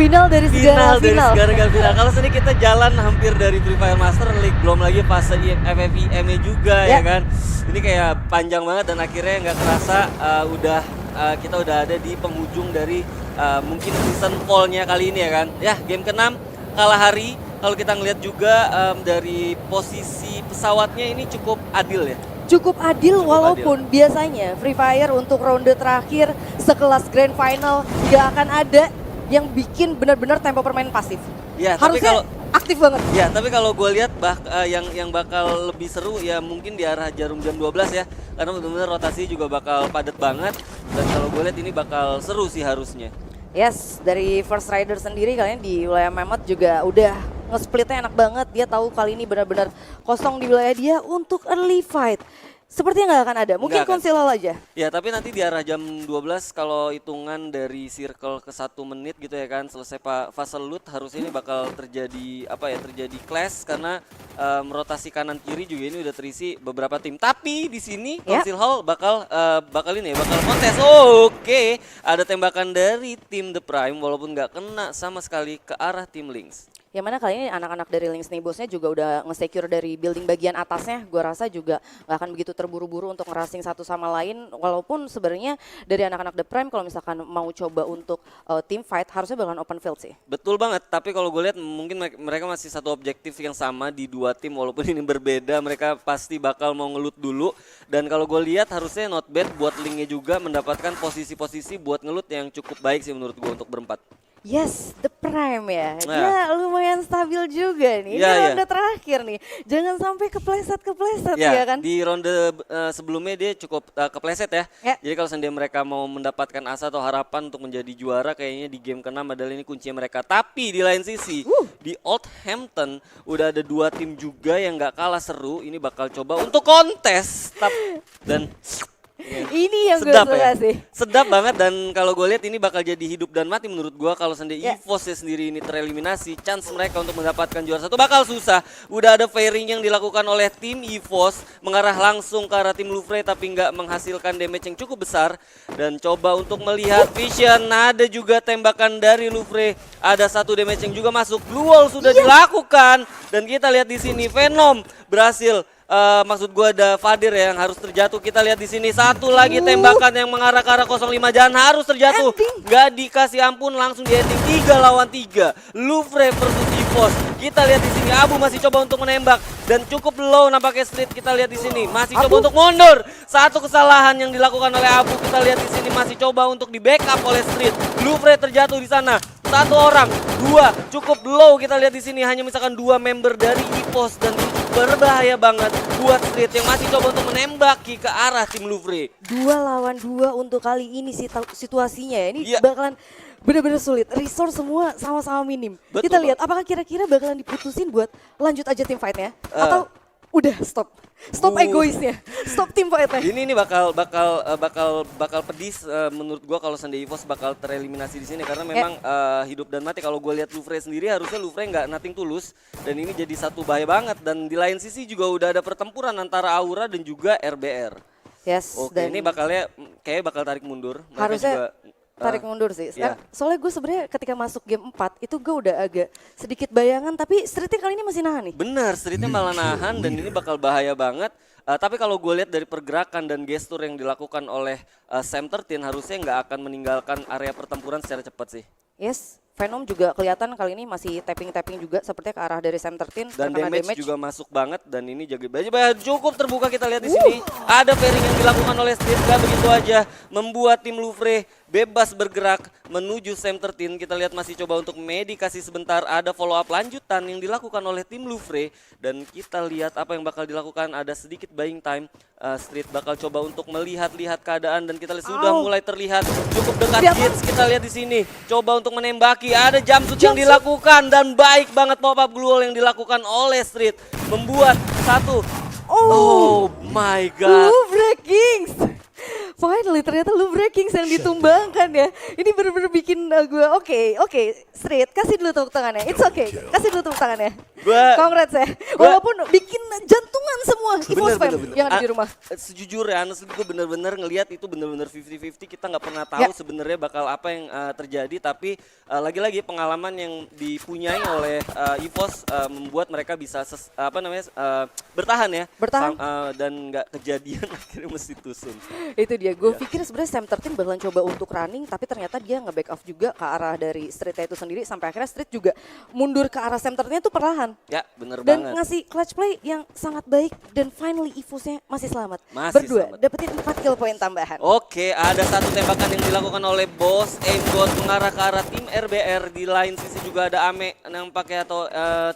Final dari segala final. Final. Kalau sini kita jalan hampir dari Free Fire Master League, belum lagi fase FFIM-nya juga ya kan. Ini kayak panjang banget dan akhirnya nggak kerasa kita udah ada di penghujung dari mungkin season fall-nya kali ini ya kan. Ya, game ke-6 kalah hari. Kalau kita ngelihat juga dari posisi pesawatnya ini cukup adil ya. Cukup adil walaupun biasanya Free Fire untuk ronde terakhir sekelas Grand Final nggak akan ada yang bikin benar-benar tempo permainan pasif. Ya, harusnya aktif banget. Ya, tapi kalau gue lihat yang bakal lebih seru ya mungkin di arah jarum jam 12 ya. Karena benar-benar rotasi juga bakal padat banget dan kalau gue lihat ini bakal seru sih harusnya. Yes, dari First Rider sendiri kalian di wilayah Mehmet juga udah nge-splitnya enak banget. Dia tahu kali ini benar-benar kosong di wilayah dia untuk early fight. Sepertinya nggak akan ada, mungkin konsilal aja. Ya, tapi nanti di arah jam 12 kalau hitungan dari circle ke 1 menit gitu ya kan, selesai fase loot harusnya ini bakal terjadi terjadi clash karena rotasi kanan kiri juga ini udah terisi beberapa tim. Tapi di sini Council Hall bakal kontes. Oke, ada tembakan dari tim The Prime walaupun nggak kena sama sekali ke arah tim Lynx. Yang mana kali ini anak-anak dari Lynx Neighbors-nya juga udah nge-secure dari building bagian atasnya. Gue rasa juga gak akan begitu terburu-buru untuk ngerasing satu sama lain. Walaupun sebenarnya dari anak-anak The Prime kalau misalkan mau coba untuk team fight harusnya bakalan open field sih. Betul banget, tapi kalau gue lihat mungkin mereka masih satu objektif yang sama di dua tim walaupun ini berbeda. Mereka pasti bakal mau ngelut dulu. Dan kalau gue lihat harusnya not bad buat Link-nya juga mendapatkan posisi-posisi buat ngelut yang cukup baik sih menurut gue untuk berempat. Yes, The Prime ya. Dia lumayan stabil juga nih. Ini ronde terakhir nih. Jangan sampai kepleset ya kan. Di ronde sebelumnya dia cukup kepleset ya. Jadi kalau seandainya mereka mau mendapatkan asa atau harapan untuk menjadi juara kayaknya di game ke-6 adalah ini kuncinya mereka. Tapi di lain sisi di Old Hampton udah ada 2 tim juga yang gak kalah seru. Ini bakal coba untuk kontes. Dan ini yang gue suka sih. Sedap banget dan kalau gue lihat ini bakal jadi hidup dan mati menurut gue. Kalau seandainya EVOS sendiri ini tereliminasi, chance mereka untuk mendapatkan juara 1 bakal susah. Udah ada fairing yang dilakukan oleh tim EVOS mengarah langsung ke arah tim Louvre tapi nggak menghasilkan damage yang cukup besar. Dan coba untuk melihat Vision, ada juga tembakan dari Louvre, ada 1 damage yang juga masuk. Blue Wall sudah dilakukan dan kita lihat di sini Venom berhasil. Maksud gue ada Fadir yang harus terjatuh. Kita lihat di sini 1 lagi tembakan yang mengarah ke arah 05 jangan harus terjatuh. Gak dikasih ampun langsung di ending 3 lawan 3. Louvre versus EVOS. Kita lihat di sini Abu masih coba untuk menembak dan cukup low nampaknya Street. Kita lihat di sini masih coba untuk mundur. 1 kesalahan yang dilakukan oleh Abu. Kita lihat di sini masih coba untuk di backup oleh Street. Louvre terjatuh di sana. 1 orang, 2 cukup low. Kita lihat di sini hanya misalkan 2 member dari EVOS dan berbahaya banget buat Street yang masih coba untuk menembaki ke arah tim Louvre. 2 lawan 2 untuk kali ini situasinya ya. Ini bakalan benar-benar sulit. Resource semua sama-sama minim. Betul, kita lihat apakah kira-kira bakalan diputusin buat lanjut aja tim fight-nya atau udah stop egoisnya, stop tim fight-nya. Ini bakal pedis menurut gua kalau seandainya EVOS bakal tereliminasi di sini karena memang hidup dan mati. Kalau gua lihat Louvre sendiri harusnya Louvre nggak nothing tulus dan ini jadi satu bahaya banget. Dan di lain sisi juga udah ada pertempuran antara Aura dan juga RBR. Yes. Oke, dan ini kayaknya bakal tarik mundur. Mereka harusnya juga, tarik mundur sih. Soalnya gue sebenarnya ketika masuk game 4 itu gue udah agak sedikit bayangan tapi Streetnya kali ini masih nahan nih. Bener, Streetnya malah nahan dan ini bakal bahaya banget. Tapi kalau gue lihat dari pergerakan dan gestur yang dilakukan oleh Sam 13 harusnya nggak akan meninggalkan area pertempuran secara cepat sih. Yes, Venom juga kelihatan kali ini masih tapping juga sepertinya ke arah dari Sam 13. Dan damage juga masuk banget dan ini jaga banyak cukup terbuka. Kita lihat di sini ada fairing yang dilakukan oleh Street, gak begitu aja membuat tim Louvre bebas bergerak menuju Sam 13. Kita lihat masih coba untuk medikasi sebentar, ada follow up lanjutan yang dilakukan oleh tim Louvre dan kita lihat apa yang bakal dilakukan. Ada sedikit buying time. Street bakal coba untuk melihat-lihat keadaan dan kita lihat sudah mulai terlihat cukup dekat hits. Kita lihat di sini coba untuk menembaki, ada jump shoot yang dilakukan dan baik banget pop up glue wall yang dilakukan oleh Street membuat 1. Oh my god. Louvre Kings. Finally ternyata Louvre Kings yang ditumbangkan ya. Ini bener-bener bikin gue oke, Street kasih dulu tepuk tangannya. It's okay, kasih dulu tepuk tangannya. Congrats ya. Walaupun bikin jantungan semua EVOS fam yang ada di rumah. Sejujurnya, honestly gue bener-bener ngelihat itu bener-bener 50-50. Kita nggak pernah tahu sebenarnya bakal apa yang terjadi. Tapi lagi-lagi pengalaman yang dipunyai oleh EVOS membuat mereka bisa bertahan ya. Dan nggak kejadian akhirnya mesti tusun. Itu dia, gue pikir sebenarnya Sam 13 bakalan coba untuk running, tapi ternyata dia nge-back off juga ke arah dari Streetnya itu sendiri, sampai akhirnya Street juga mundur ke arah Sam 13 itu perlahan. Ya, bener dan banget. Ngasih clutch play yang sangat baik, dan finally EVOS-nya masih selamat. Masih Berdua, selamat. dapetin 4 kill point tambahan. Oke, ada satu tembakan yang dilakukan oleh Boss Aimbot mengarah ke arah tim RBR. Di lain sisi juga ada Ame nampaknya atau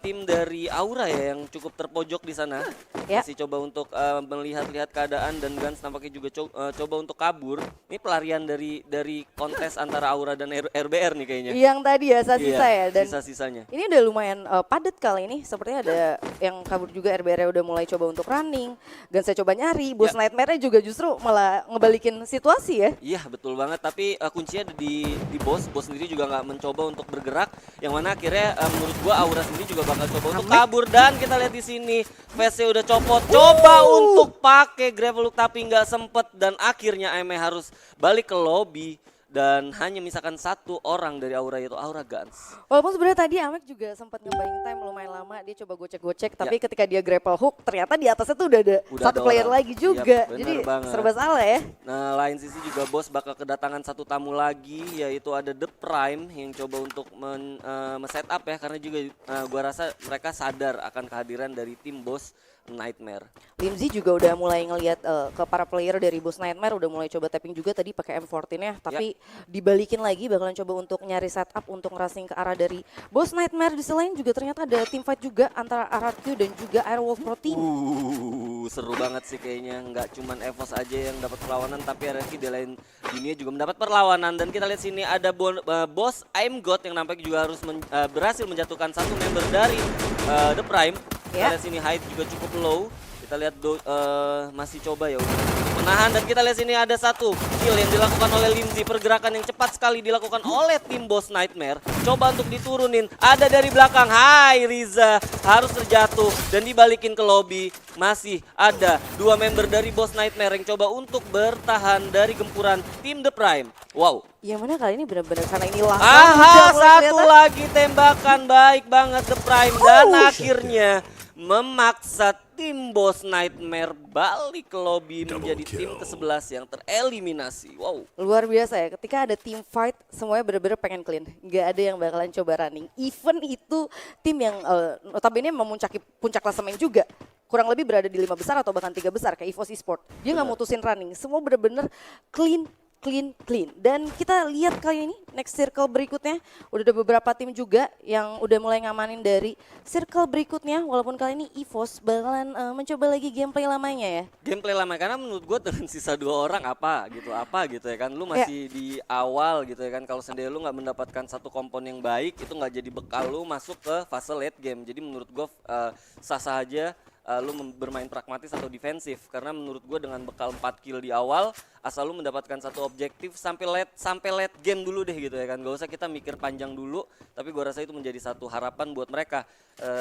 tim dari Aura ya yang cukup terpojok di sana. Masih coba untuk melihat-lihat keadaan, dan Gans nampaknya juga coba untuk kabur. Ini pelarian dari kontes antara Aura dan RBR nih kayaknya. Yang tadi ya, sisa-sisa ya. Dan sisa-sisanya. Ini udah lumayan padat kali ini. Sepertinya ada yang kabur juga, RBR udah mulai coba untuk running. Dan saya coba nyari, Boss Nightmare-nya juga justru malah ngebalikin situasi ya. Iya betul banget, tapi kuncinya ada di Boss. Boss sendiri juga nggak mencoba untuk bergerak. Yang mana akhirnya menurut gua Aura sendiri juga bakal coba untuk kabur. Dan kita lihat di sini, face-nya udah copot. Coba untuk pakai gravel hook tapi nggak sempet. Dan akhirnya Ame harus balik ke lobby. Dan hanya misalkan satu orang dari Aura, yaitu Aura Gans. Walaupun sebenarnya tadi Amek juga sempat ngebayang time lumayan lama, dia coba gocek-gocek, tapi ketika dia grapple hook ternyata di atasnya tuh udah ada satu player lagi juga. Jadi serba salah ya. Nah, lain sisi juga Boss bakal kedatangan satu tamu lagi, yaitu ada The Prime yang coba untuk men-setup ya, karena juga gua rasa mereka sadar akan kehadiran dari tim Boss Nightmare. Limzy juga udah mulai ngelihat ke para player dari Boss Nightmare, udah mulai coba tapping juga tadi pakai M14-nya, tapi dibalikin lagi bakalan coba untuk nyari setup untuk ngerasing ke arah dari Boss Nightmare. Di selain juga ternyata ada team fight juga antara RRQ dan juga Airwolf Pro Team. Seru banget sih kayaknya, nggak cuman EVOS aja yang dapat perlawanan, tapi RRQ di lain dunia juga mendapat perlawanan. Dan kita lihat sini ada Boss I'm God yang nampaknya juga harus berhasil menjatuhkan satu member dari The Prime. Kita lihat sini height juga cukup low. Kita lihat masih coba ya untuk menahan, dan kita lihat sini ada satu kill yang dilakukan oleh Limzy. Pergerakan yang cepat sekali dilakukan oleh tim Boss Nightmare. Coba untuk diturunin, ada dari belakang. Hai Riza, harus terjatuh dan dibalikin ke lobby. Masih ada dua member dari Boss Nightmare yang coba untuk bertahan dari gempuran tim The Prime. Wow. Yang mana kali ini benar-benar karena ini lah. Satu lagi tembakan baik banget The Prime, dan akhirnya memaksa tim Boss Nightmare balik ke lobby menjadi tim ke-11 yang tereliminasi. Wow. Luar biasa ya, ketika ada team fight semuanya benar-benar pengen clean. Nggak ada yang bakalan coba running. Even itu tim yang notabene memuncaki puncak klasemen juga. Kurang lebih berada di 5 besar atau bahkan 3 besar kayak EVOS Esports. Dia nggak mutusin running, semua benar-benar clean. Dan kita lihat kali ini next circle berikutnya udah ada beberapa tim juga yang udah mulai ngamanin dari circle berikutnya, walaupun kali ini EVOS bakalan mencoba lagi gameplay lamanya ya. Gameplay lama, karena menurut gue dengan sisa 2 orang apa gitu ya kan, lu masih di awal gitu ya kan. Kalau sendiri lu nggak mendapatkan satu kompon yang baik, itu nggak jadi bekal lu masuk ke fase late game. Jadi menurut gue sah-sah aja lu bermain pragmatis atau defensif, karena menurut gue dengan bekal 4 kill di awal, asal lu mendapatkan satu objektif sampai late game dulu deh gitu ya kan. Gak usah kita mikir panjang dulu, tapi gue rasa itu menjadi satu harapan buat mereka.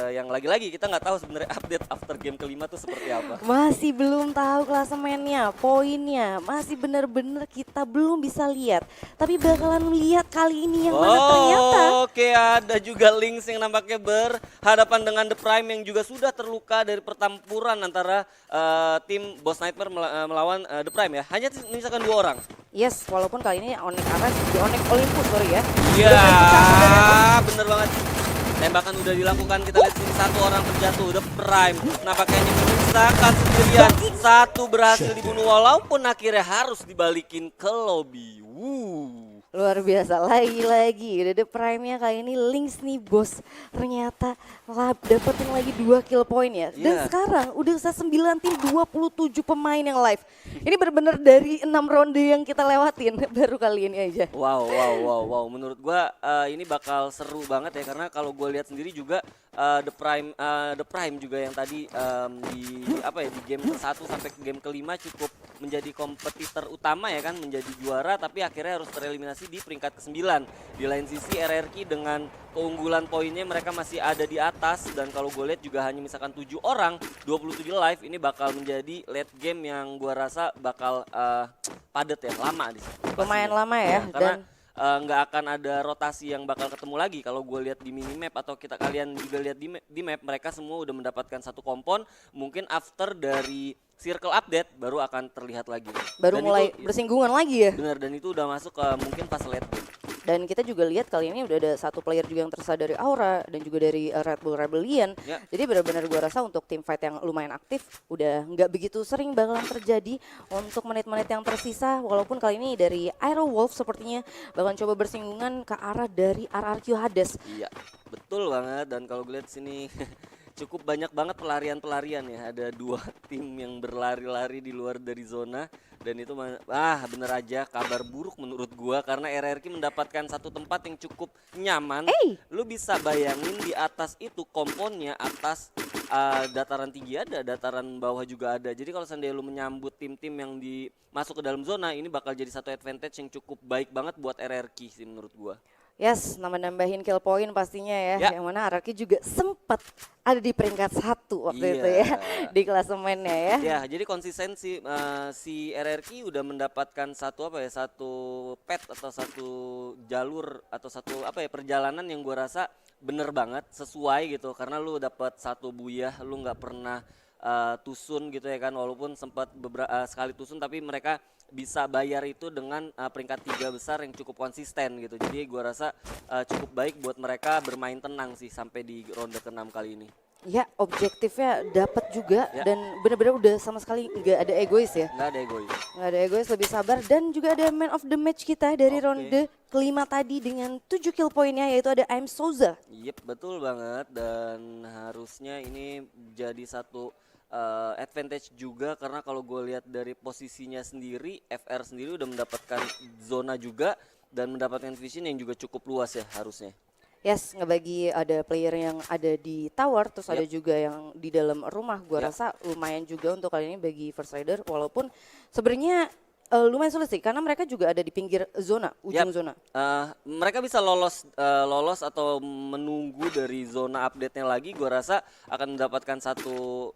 Yang lagi-lagi kita nggak tahu sebenarnya update after game kelima tuh seperti apa. Masih belum tahu klasemennya, poinnya, masih benar-benar kita belum bisa lihat. Tapi bakalan lihat kali ini yang mana ternyata. Oke, ada juga Lynx yang nampaknya berhadapan dengan The Prime yang juga sudah terluka dari pertempuran antara tim Boss Nightmare melawan The Prime ya. Hanya misalkan 2 orang. Yes, walaupun kali ini Onyx Olympus sorry ya. Iya, bener banget. Tembakan udah dilakukan, kita lihat sini satu orang terjatuh, The Prime nampaknya menyisakan sendirian. Satu berhasil dibunuh walaupun akhirnya harus dibalikin ke lobby. Luar biasa, lagi-lagi udah The Prime-nya kali ini Lynx nih bos. Ternyata dapetin lagi 2 kill point ya. Dan sekarang udah usaha 9 tim 27 pemain yang live. Ini benar-benar dari 6 ronde yang kita lewatin baru kali ini aja. Wow. Menurut gua ini bakal seru banget ya, karena kalau gua lihat sendiri juga The Prime juga yang tadi di game ke-1 sampai ke game ke-5 cukup menjadi kompetitor utama ya kan, menjadi juara, tapi akhirnya harus tereliminasi di peringkat ke-9. Di lain sisi RRQ dengan keunggulan poinnya mereka masih ada di atas, dan kalau gue lihat juga hanya misalkan 7 orang 27 live, ini bakal menjadi late game yang gue rasa bakal padat ya, lama di sini. Lumayan lama ya, Karena dan nggak akan ada rotasi yang bakal ketemu lagi. Kalau gue lihat di minimap atau kalian juga lihat di map, mereka semua udah mendapatkan satu kompon. Mungkin after dari circle update baru akan terlihat lagi. baru Dan mulai itu, bersinggungan lagi ya. benar, dan itu udah masuk ke mungkin pas late game. Dan kita juga lihat kali ini udah ada satu player juga yang tersisa dari Aura dan juga dari Red Bull Rebellion. Ya. Jadi benar-benar gua rasa untuk tim fight yang lumayan aktif udah nggak begitu sering bakalan terjadi untuk menit-menit yang tersisa. Walaupun kali ini dari Aero Wolf sepertinya bakalan coba bersinggungan ke arah dari RRQ Hades. Iya, betul banget. Dan kalau gue lihat sini cukup banyak banget pelarian-pelarian ya. Ada 2 tim yang berlari-lari di luar dari zona, dan itu bener aja kabar buruk menurut gua, karena RRQ mendapatkan satu tempat yang cukup nyaman. Lu bisa bayangin di atas itu komponnya, atas dataran tinggi ada, dataran bawah juga ada. Jadi kalau seandainya lu menyambut tim-tim yang masuk ke dalam zona, ini bakal jadi satu advantage yang cukup baik banget buat RRQ sih menurut gua. Yes, nambahin kill point pastinya ya. Yang mana RRQ juga sempat ada di peringkat 1 waktu itu ya di klasemennya ya. Ya, jadi konsistensi si RRQ udah mendapatkan satu pet atau satu jalur atau satu perjalanan yang gua rasa bener banget, sesuai gitu, karena lu dapat satu buyah, lu nggak pernah tusun gitu ya kan, walaupun sempat sekali tusun, tapi mereka bisa bayar itu dengan peringkat 3 besar yang cukup konsisten gitu. Jadi gua rasa cukup baik buat mereka bermain tenang sih sampai di ronde ke-6 kali ini. Ya, objektifnya dapat juga Ya. dan benar-benar udah sama sekali nggak ada egois ya. Nggak ada egois. Nggak ada egois, lebih sabar, dan juga ada man of the match kita dari Oke. ronde ke-5 tadi dengan 7 kill poinnya, yaitu ada I'm Souza. Yep, betul banget, dan harusnya ini jadi satu advantage juga, karena kalau gue lihat dari posisinya sendiri, FR sendiri udah mendapatkan zona juga dan mendapatkan vision yang juga cukup luas ya harusnya. Yes, ngebagi ada player yang ada di tower, terus ada juga yang di dalam rumah. Gua rasa lumayan juga untuk kali ini bagi First Rider, walaupun sebenarnya lumayan sulit sih, karena mereka juga ada di pinggir zona, ujung zona. Mereka bisa lolos atau menunggu dari zona update-nya lagi. Gua rasa akan mendapatkan satu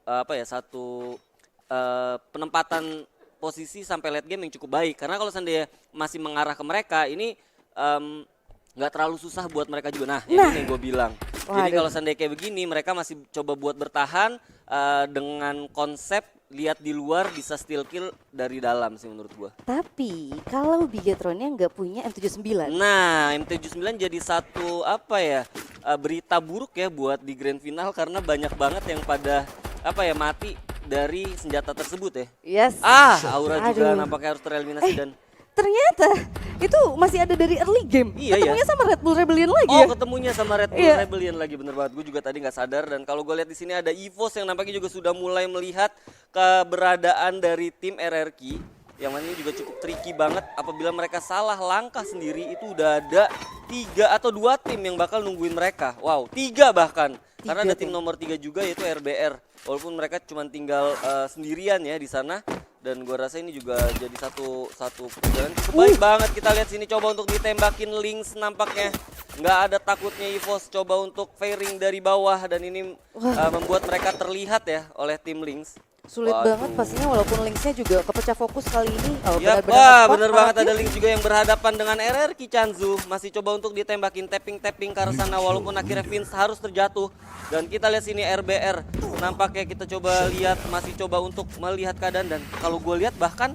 penempatan posisi sampai late game yang cukup baik, karena kalau seandainya masih mengarah ke mereka ini nggak terlalu susah buat mereka juga. Nah, ini yang gue bilang. Jadi kalau seandainya kayak begini, mereka masih coba buat bertahan dengan konsep lihat di luar bisa steal kill dari dalam sih menurut gua. Tapi kalau Bigetronnya nggak punya M79. Nah, M79 jadi satu berita buruk ya buat di grand final, karena banyak banget yang pada mati dari senjata tersebut ya. Yes. Aura juga nampaknya harus tereliminasi dan ternyata itu masih ada dari early game. Iya, ketemunya sama Red Bull Rebellion lagi ya. Ketemunya sama Red Bull Rebellion lagi, bener banget. Gue juga tadi nggak sadar, dan kalau gue lihat di sini ada EVOS yang nampaknya juga sudah mulai melihat keberadaan dari tim RRQ, yang mana ini juga cukup tricky banget. Apabila mereka salah langkah sendiri, itu udah ada 3 atau 2 tim yang bakal nungguin mereka. Wow, 3 bahkan. Karena ada tim nomor 3 juga, yaitu RBR. Walaupun mereka cuma tinggal sendirian ya di sana. Dan gua rasa ini juga jadi satu perjalanan cukup baik banget. Kita lihat sini, coba untuk ditembakin Lynx, nampaknya nggak ada takutnya EVOS coba untuk fairing dari bawah, dan ini membuat mereka terlihat ya oleh tim Lynx. Sulit banget pastinya, walaupun Lynx-nya juga kepecah fokus kali ini. Bener banget, ada Lynx juga yang berhadapan dengan RRQ Chanzu. Masih coba untuk ditembakin tapping ke arah sana, walaupun akhirnya Vince harus terjatuh. Dan kita lihat sini RBR, nampaknya kita coba lihat, masih coba untuk melihat keadaan, dan kalau gue lihat bahkan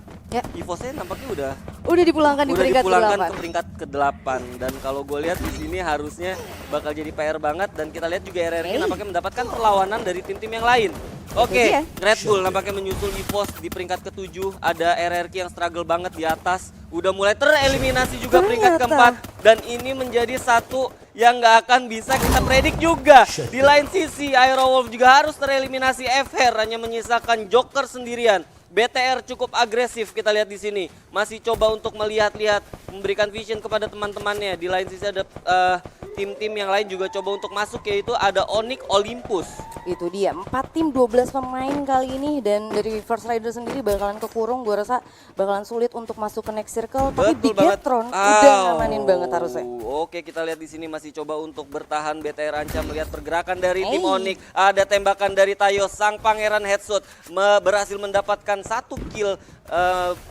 EVOS-nya nampaknya udah dipulangkan di peringkat ke peringkat ke-8. Dan kalau gue lihat di sini harusnya bakal jadi PR banget, dan kita lihat juga RRQ nampaknya mendapatkan perlawanan dari tim-tim yang lain. Oke, Red Bull nampaknya menyusul EVOS di peringkat ke-7. Ada RRQ yang struggle banget di atas, udah mulai tereliminasi juga peringkat ke-4, dan ini menjadi satu yang nggak akan bisa kita predik juga. Di lain sisi, Aero Wolf juga harus tereliminasi. FR hanya menyisakan Joker sendirian. BTR cukup agresif, kita lihat di sini. Masih coba untuk melihat-lihat, memberikan vision kepada teman-temannya. Di lain sisi ada tim-tim yang lain juga coba untuk masuk, yaitu ada Onyx Olympus. Itu dia, 4 tim 12 pemain kali ini, dan dari First Rider sendiri bakalan kekurung, gue rasa bakalan sulit untuk masuk ke next circle. Tapi Bigetron udah ngamanin banget harusnya. Oke, kita lihat di sini masih coba untuk bertahan BTR Anca, melihat pergerakan dari tim Onyx. Ada tembakan dari Tayo, sang pangeran headshot berhasil mendapatkan 1 kill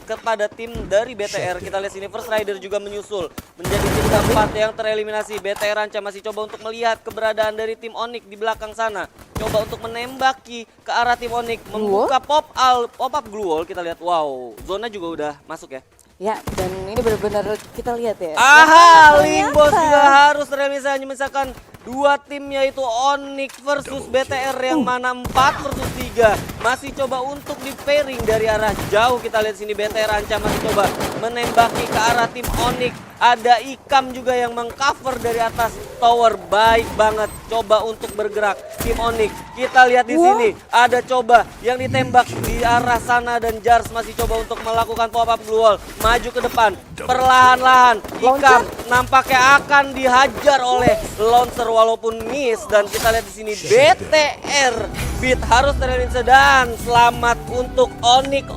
kepada tim dari BTR. Kita lihat sini First Rider juga menyusul menjadi tim keempat yang tereliminasi. BTR Anca masih coba untuk melihat keberadaan dari tim Onyx di belakang sana. Coba untuk menembaki ke arah tim Onyx, membuka pop up glue wall. Kita lihat, wow, zona juga udah masuk ya. Ya, dan ini benar-benar kita lihat ya. Aha, Limbos juga harus tereliminasi, misalkan 2 tim yaitu Onyx versus BTR, yang mana 4 versus 3 masih coba untuk di pairing dari arah jauh. Kita lihat sini BTR Anca masih coba menembaki ke arah tim Onyx. Ada Ikam juga yang mengcover dari atas tower, baik banget coba untuk bergerak tim Onyx. Kita lihat di sini ada coba yang ditembak di arah sana, dan Jars masih coba untuk melakukan pop up glue wall, maju ke depan perlahan-lahan. Ikam nampaknya akan dihajar oleh launcher walaupun miss, dan kita lihat di sini BTR Beat harus tereliminasi, dan selamat untuk Onyx